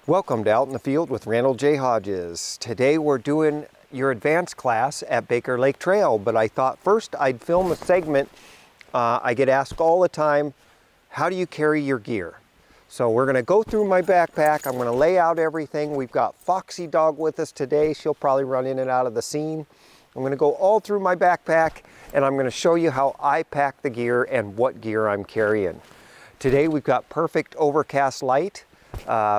Welcome to Out in the Field with Randall J. Hodges. Today we're doing your advanced class at Baker Lake Trail, but I thought first I'd film a segment. I get asked all the time, how do you carry your gear? So we're going to go through my backpack. I'm going to lay out everything. We've got Foxy Dog with us today. She'll probably run in and out of the scene. I'm going to go all through my backpack and I'm going to show you how I pack the gear and what gear I'm carrying. Today we've got perfect overcast light,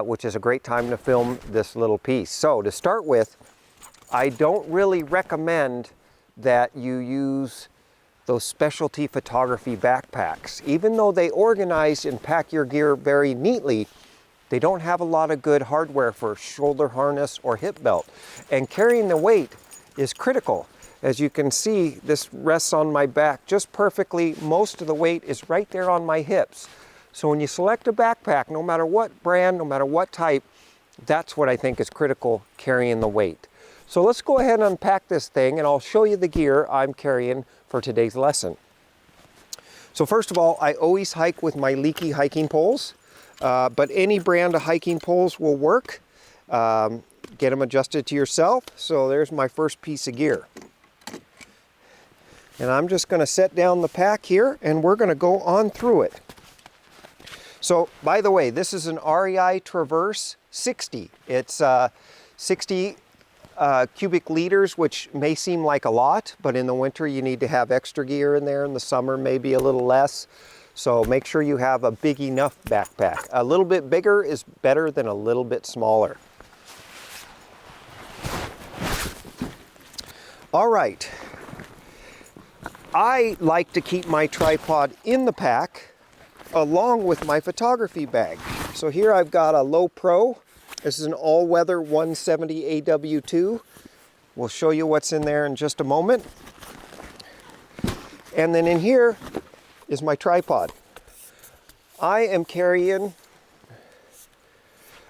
which is a great time to film this little piece. So to start with, I don't really recommend that you use those specialty photography backpacks. Even though they organize and pack your gear very neatly, they don't have a lot of good hardware for shoulder harness or hip belt. And carrying the weight is critical. As you can see, this rests on my back just perfectly. Most of the weight is right there on my hips. So when you select a backpack, no matter what brand, no matter what type, that's what I think is critical, carrying the weight. So let's go ahead and unpack this thing and I'll show you the gear I'm carrying for today's lesson. So first of all, I always hike with my leaky hiking poles, but any brand of hiking poles will work. Get them adjusted to yourself. So there's my first piece of gear. And I'm just going to set down the pack here and we're going to go on through it. So by the way, this is an REI Traverse 60. It's 60 cubic liters, which may seem like a lot, but in the winter you need to have extra gear in there. In the summer, maybe a little less. So make sure you have a big enough backpack. A little bit bigger is better than a little bit smaller. All right. I like to keep my tripod in the pack along with my photography bag. So here I've got a Low Pro. This is an all-weather 170 AW2. We'll show you what's in there in just a moment. And then in here is my tripod. I am carrying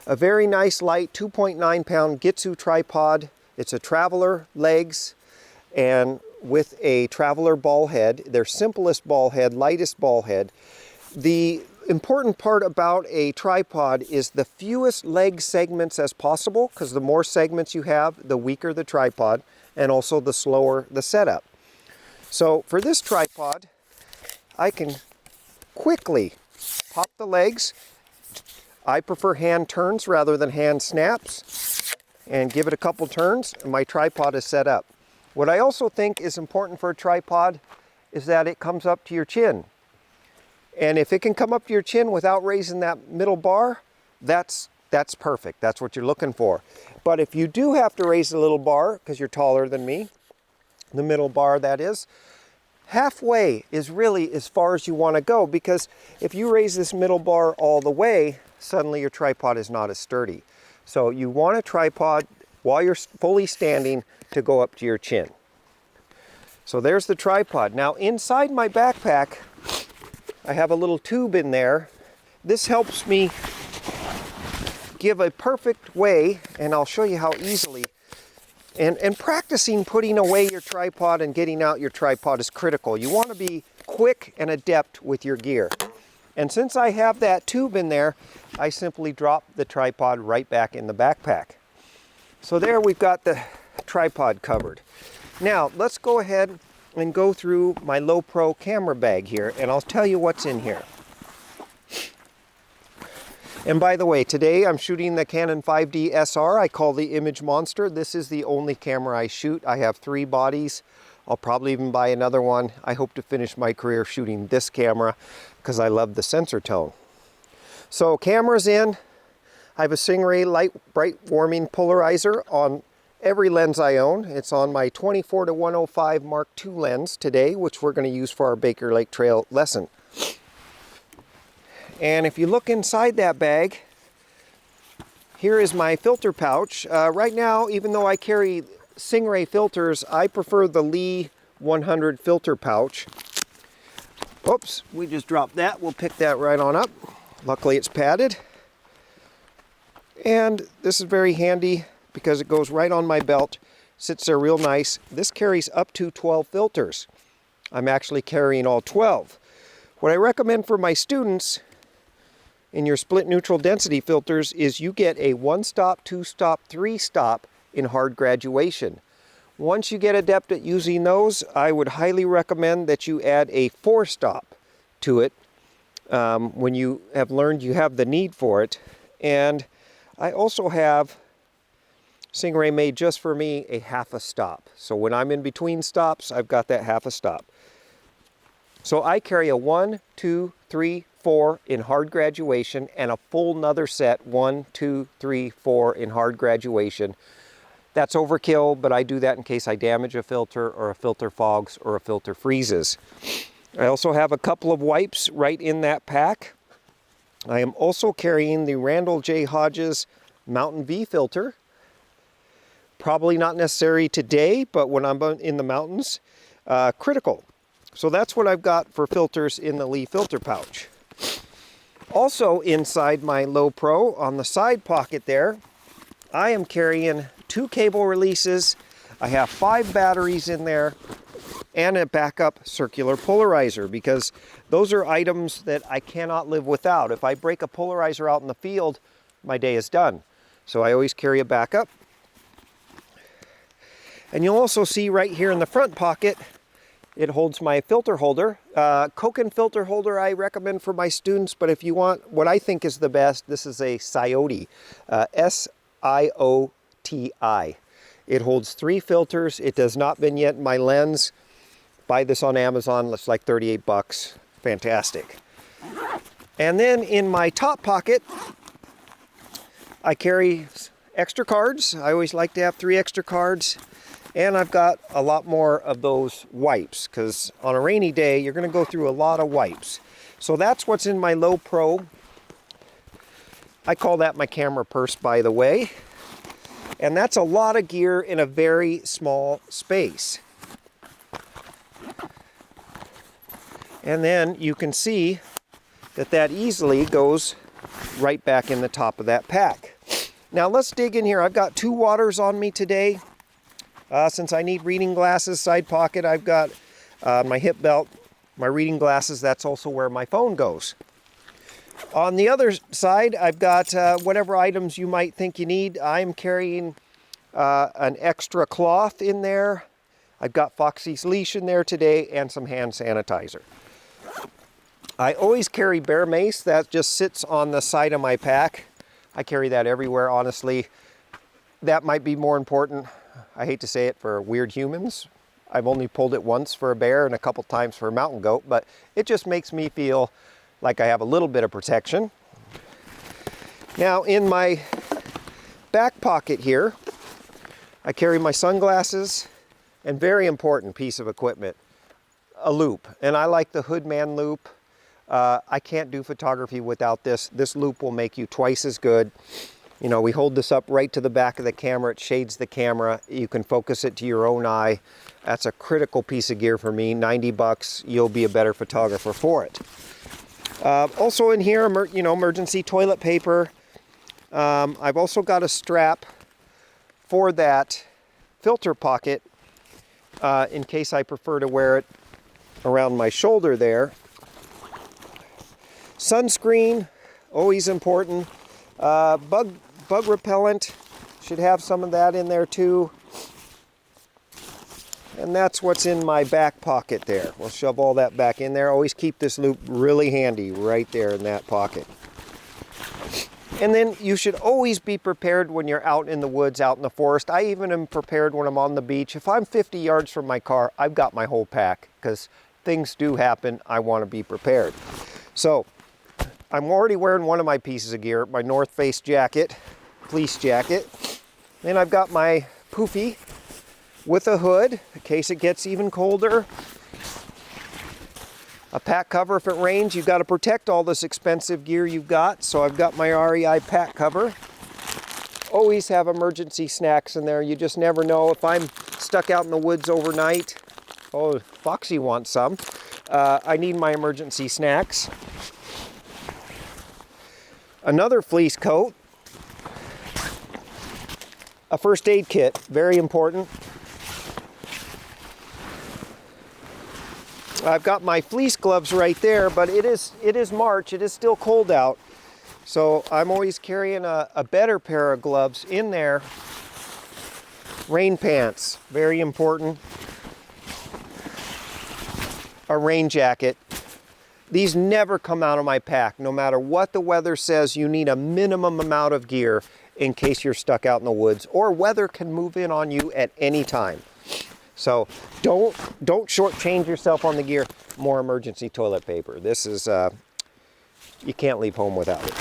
a very nice light 2.9 pound Gitsu tripod. It's a Traveler legs and with a Traveler ball head. Their simplest ball head, lightest ball head. The important part about a tripod is the fewest leg segments as possible, because the more segments you have, the weaker the tripod, and also the slower the setup. So for this tripod, I can quickly pop the legs. I prefer hand turns rather than hand snaps, and give it a couple turns, and my tripod is set up. What I also think is important for a tripod is that it comes up to your chin. And if it can come up to your chin without raising that middle bar, that's perfect. That's what you're looking for. But if you do have to raise a little bar, because you're taller than me, the middle bar that is, halfway is really as far as you want to go, because if you raise this middle bar all the way, suddenly your tripod is not as sturdy. So you want a tripod while you're fully standing to go up to your chin. So there's the tripod. Now inside my backpack, I have a little tube in there. This helps me give a perfect way, and I'll show you how easily. And practicing putting away your tripod and getting out your tripod is critical. You want to be quick and adept with your gear. And since I have that tube in there, I simply drop the tripod right back in the backpack. So there we've got the tripod covered. Now let's go ahead and go through my Low Pro camera bag here, and I'll tell you what's in here. And by the way, today I'm shooting the Canon 5D SR. I call the Image Monster. This is the only camera I shoot. I have 3 bodies. I'll probably even buy another one. I hope to finish my career shooting this camera because I love the sensor tone. So camera's in. I have a Stingray light bright warming polarizer on every lens I own. It's on my 24-105 Mark II lens today, which we're going to use for our Baker Lake Trail lesson. And if you look inside that bag, here is my filter pouch. Right now, even though I carry Stingray filters, I prefer the Lee 100 filter pouch. Oops, we just dropped that. We'll pick that right on up. Luckily it's padded. And this is very handy because it goes right on my belt, sits there real nice. This carries up to 12 filters. I'm actually carrying all 12. What I recommend for my students in your split neutral density filters is you get a 1-stop, 2-stop, 3-stop in hard graduation. Once you get adept at using those, I would highly recommend that you add a 4-stop to it when you have learned you have the need for it. And I also have Stingray made just for me a 1/2 stop. So when I'm in between stops, I've got that 1/2 stop. So I carry a 1, 2, 3, 4 in hard graduation and a full nother set 1, 2, 3, 4 in hard graduation. That's overkill, but I do that in case I damage a filter or a filter fogs or a filter freezes. I also have a couple of wipes right in that pack. I am also carrying the Randall J Hodges Mountain V filter. Probably not necessary today, but when I'm in the mountains, critical. So that's what I've got for filters in the Lee filter pouch. Also inside my Low Pro, on the side pocket there, I am carrying 2 cable releases. I have 5 batteries in there and a backup circular polarizer, because those are items that I cannot live without. If I break a polarizer out in the field, my day is done. So I always carry a backup. And you'll also see right here in the front pocket, it holds my filter holder. Koken filter holder I recommend for my students, but if you want what I think is the best, this is a Sioti, S-I-O-T-I. It holds 3 filters. It does not vignette my lens. Buy this on Amazon, it's like 38 bucks. Fantastic. And then in my top pocket, I carry extra cards. I always like to have 3 extra cards. And I've got a lot more of those wipes, because on a rainy day, you're going to go through a lot of wipes. So that's what's in my Low Pro. I call that my camera purse, by the way. And that's a lot of gear in a very small space. And then you can see that that easily goes right back in the top of that pack. Now let's dig in here. I've got 2 waters on me today. Since I need reading glasses, side pocket, I've got my hip belt, my reading glasses. That's also where my phone goes. On the other side, I've got whatever items you might think you need. I'm carrying an extra cloth in there. I've got Foxy's leash in there today and some hand sanitizer. I always carry bear mace. That just sits on the side of my pack. I carry that everywhere, honestly. That might be more important, I hate to say it, for weird humans. I've only pulled it once for a bear and a couple times for a mountain goat, but it just makes me feel like I have a little bit of protection. Now in my back pocket here, I carry my sunglasses and, very important piece of equipment, a loop. And I like the Hoodman loop. I can't do photography without this. This loop will make you twice as good. You know, we hold this up right to the back of the camera. It shades the camera. You can focus it to your own eye. That's a critical piece of gear for me. 90 bucks, you'll be a better photographer for it. Also in here, emergency toilet paper. I've also got a strap for that filter pocket in case I prefer to wear it around my shoulder there. Sunscreen, always important. Bug repellent, should have some of that in there too. And that's what's in my back pocket there. We'll shove all that back in there. Always keep this loop really handy right there in that pocket. And then you should always be prepared when you're out in the woods, out in the forest. I even am prepared when I'm on the beach. If I'm 50 yards from my car, I've got my whole pack, because things do happen. I want to be prepared. So I'm already wearing one of my pieces of gear, my North Face jacket, fleece jacket. Then I've got my poofy with a hood in case it gets even colder. A pack cover if it rains. You've got to protect all this expensive gear you've got. So I've got my REI pack cover. Always have emergency snacks in there. You just never know. If I'm stuck out in the woods overnight, oh, Foxy wants some. I need my emergency snacks. Another fleece coat. A first aid kit, very important. I've got my fleece gloves right there, but it is March, it is still cold out. So I'm always carrying a better pair of gloves in there. Rain pants, very important. A rain jacket. These never come out of my pack. No matter what the weather says, you need a minimum amount of gear in case you're stuck out in the woods, or weather can move in on you at any time. So don't shortchange yourself on the gear. More emergency toilet paper. This is, you can't leave home without it.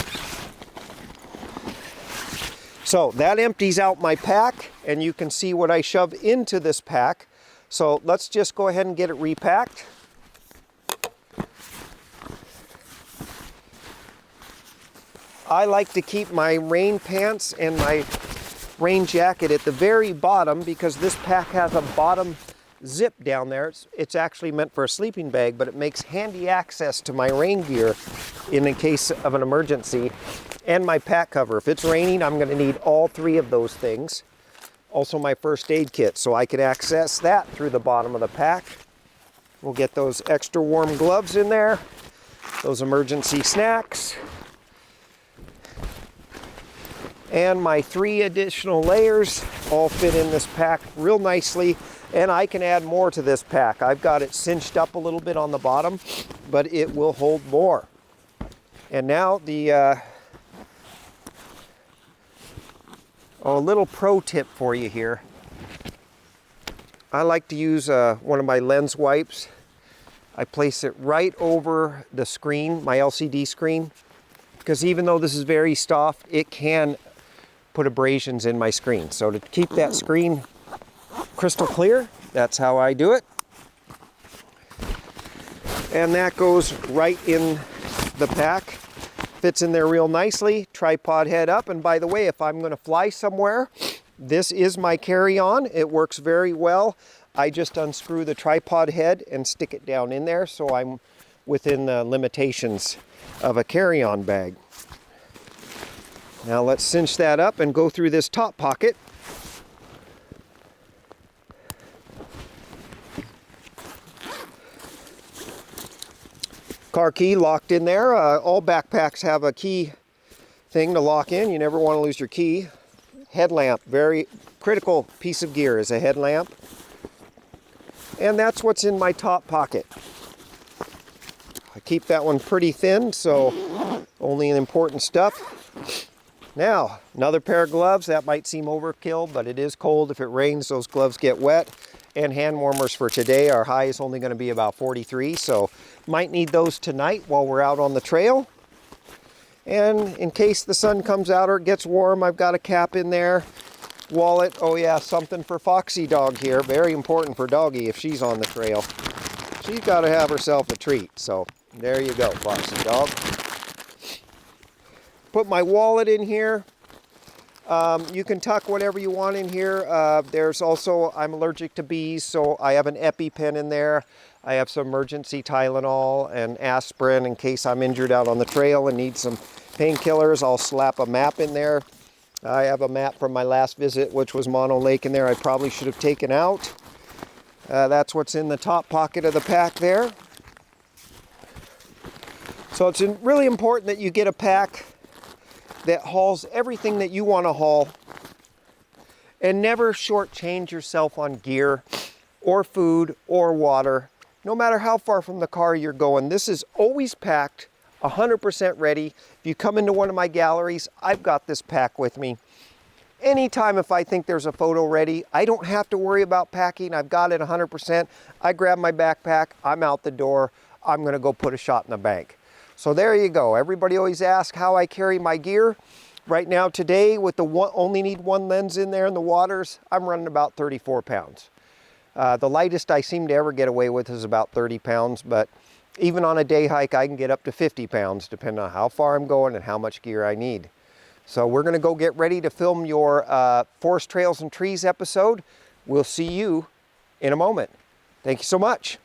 So that empties out my pack, and you can see what I shove into this pack. So let's just go ahead and get it repacked. I like to keep my rain pants and my rain jacket at the very bottom because this pack has a bottom zip down there. It's actually meant for a sleeping bag, but it makes handy access to my rain gear in the case of an emergency, and my pack cover. If it's raining, I'm going to need all three of those things. Also my first aid kit, so I could access that through the bottom of the pack. We'll get those extra warm gloves in there, those emergency snacks, and my 3 additional layers all fit in this pack real nicely, and I can add more to this pack. I've got it cinched up a little bit on the bottom, but it will hold more. And now the a little pro tip for you here. I like to use one of my lens wipes. I place it right over the screen, my LCD screen, because even though this is very soft, it can put abrasions in my screen. So to keep that screen crystal clear, that's how I do it. And that goes right in the pack. Fits in there real nicely. Tripod head up. And by the way, if I'm going to fly somewhere, this is my carry-on. It works very well. I just unscrew the tripod head and stick it down in there, so I'm within the limitations of a carry-on bag. Now let's cinch that up and go through this top pocket. Car key locked in there. All backpacks have a key thing to lock in. You never want to lose your key. Headlamp, very critical piece of gear is a headlamp. And that's what's in my top pocket. I keep that one pretty thin, so only the important stuff. Now, another pair of gloves. That might seem overkill, but it is cold. If it rains, those gloves get wet. And hand warmers for today. Our high is only going to be about 43, so might need those tonight while we're out on the trail. And in case the sun comes out or it gets warm, I've got a cap in there. Wallet. Oh yeah, something for Foxy dog here. Very important for Doggy if she's on the trail. She's got to have herself a treat. So there you go, Foxy dog. Put my wallet in here. You can tuck whatever you want in here. There's also, I'm allergic to bees, so I have an EpiPen in there. I have some emergency Tylenol and aspirin in case I'm injured out on the trail and need some painkillers. I'll slap a map in there. I have a map from my last visit, which was Mono Lake in there. I probably should have taken out. That's what's in the top pocket of the pack there. So it's really important that you get a pack that hauls everything that you want to haul, and never shortchange yourself on gear or food or water. No matter how far from the car you're going, this is always packed, 100% ready. If you come into one of my galleries, I've got this pack with me. Anytime if I think there's a photo ready, I don't have to worry about packing. I've got it 100%. I grab my backpack, I'm out the door. I'm going to go put a shot in the bank. So there you go. Everybody always asks how I carry my gear. Right now today, with the only need one lens in there in the waters, I'm running about 34 pounds. The lightest I seem to ever get away with is about 30 pounds, but even on a day hike, I can get up to 50 pounds depending on how far I'm going and how much gear I need. So we're going to go get ready to film your Forest Trails and Trees episode. We'll see you in a moment. Thank you so much.